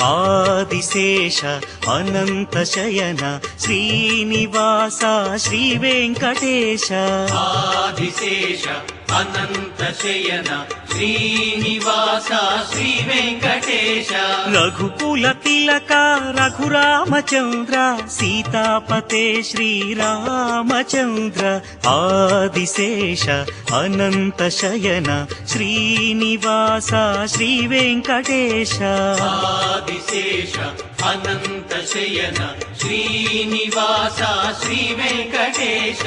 ఆదిశేష అనంత శయన శ్రీనివాస శ్రీ వెంకటేశ ఆదిశేష అనంత శయన శ్రీనివాస శ్రీ వెంకటేశ రఘుకుల తిలక రఘురామచంద్ర సీతాపతే శ్రీరామచంద్ర ఆదిశేష అనంత శయన శ్రీనివాస శ్రీ వెంకటేశ ఆదిశేష అనంత శయన శ్రీనివాస శ్రీ వెంకటేశ